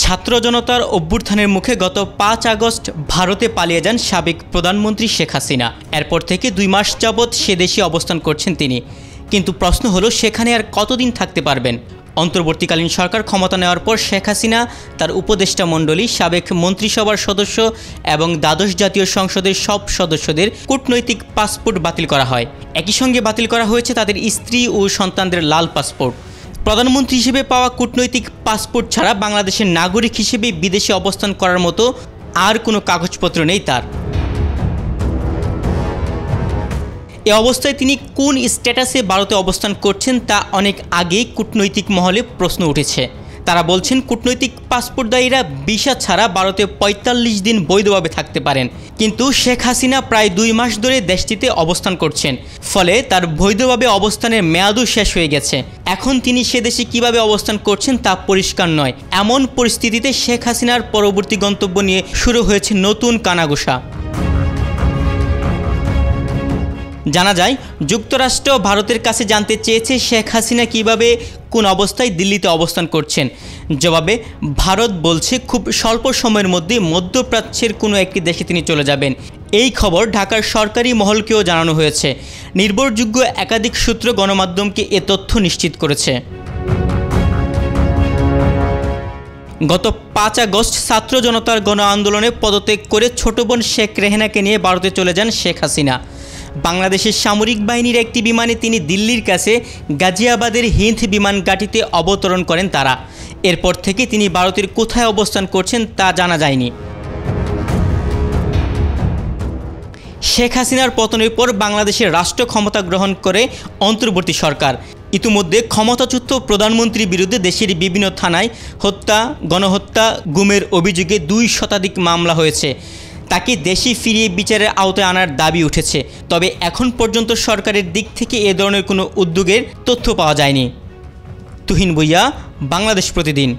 ছাত্র জনতার অভ্যুত্থানের মুখে গত ৫ আগস্ট ভারতে পালিয়ে যান সাবেক প্রধানমন্ত্রী শেখ হাসিনা। এরপর থেকে ২ মাস যাবৎ সে দেশে অবস্থান করছেন তিনি। কিন্তু প্রশ্ন হলো, সেখানে আর কতদিন থাকতে পারবেন? অন্তর্বর্তীকালীন সরকার ক্ষমতা নেওয়ার পর শেখ হাসিনা, তার উপদেষ্টা মণ্ডলী, সাবেক মন্ত্রিসভার সদস্য এবং দ্বাদশ জাতীয় সংসদের সব সদস্যদের কূটনৈতিক পাসপোর্ট বাতিল করা হয়। একই সঙ্গে বাতিল করা হয়েছে তাদের স্ত্রী ও সন্তানদের লাল পাসপোর্ট। প্রধানমন্ত্রী হিসেবে পাওয়া কূটনৈতিক পাসপোর্ট ছাড়া বাংলাদেশের নাগরিক হিসেবে বিদেশে অবস্থান করার মতো আর কোনো কাগজপত্র নেই তার। এ অবস্থায় তিনি কোন স্ট্যাটাসে ভারতে অবস্থান করছেন তা অনেক আগেই কূটনৈতিক মহলে প্রশ্ন উঠেছে। তারা বলছেন, কূটনৈতিক পাসপোর্টধারীরা ভিসা ছাড়া ভারতে ৪৫ দিন বৈধভাবে থাকতে পারেন। কিন্তু শেখ হাসিনা প্রায় ২ মাস ধরে দেশটিতে অবস্থান করছেন, ফলে তার বৈধভাবে অবস্থানের মেয়াদও শেষ হয়ে গেছে। এখন তিনি সে দেশে কীভাবে অবস্থান করছেন তা পরিষ্কার নয়। এমন পরিস্থিতিতে শেখ হাসিনার পরবর্তী গন্তব্য নিয়ে শুরু হয়েছে নতুন কানাঘুষা। জানা যায়, যুক্তরাষ্ট্র ভারতের কাছে জানতে চেয়েছে শেখ হাসিনা কিভাবে কোন অবস্থায় দিল্লিতে অবস্থান করছেন। জবাবে ভারত বলছে খুব স্বল্প সময়ের মধ্যে মধ্যপ্রাচ্যের কোনো একটি দেশে তিনি চলে যাবেন। এই খবর ঢাকার সরকারি মহলকেও জানানো হয়েছে। নির্ভরযোগ্য একাধিক সূত্র গণমাধ্যমকে এ তথ্য নিশ্চিত করেছে। গত ৫ আগস্ট ছাত্র জনতার গণ আন্দোলনে পদত্যাগ করে ছোট বোন শেখ রেহেনাকে নিয়ে ভারতে চলে যান শেখ হাসিনা। বাংলাদেশের সামরিক বাহিনীর একটি বিমানে তিনি দিল্লির কাছে গাজিয়াবাদের হিন্দ বিমান ঘাঁটিতে অবতরণ করেন তারা। এরপর থেকে তিনি ভারতের কোথায় অবস্থান করছেন তা জানা যায়নি। শেখ হাসিনার পতনের পর বাংলাদেশের রাষ্ট্র ক্ষমতা গ্রহণ করে অন্তর্বর্তী সরকার। ইতিমধ্যে ক্ষমতাচ্যুত প্রধানমন্ত্রীর বিরুদ্ধে দেশের বিভিন্ন থানায় হত্যা, গণহত্যা, গুমের অভিযোগে ২ শতাধিক মামলা হয়েছে। তাকে দেশে ফিরিয়ে বিচারের আওতায় আনার দাবি উঠেছে। তবে এখন পর্যন্ত সরকারের দিক থেকে এ ধরনের কোনো উদ্যোগের তথ্য পাওয়া যায়নি। তুহিন ভূঁইয়া, বাংলাদেশ প্রতিদিন।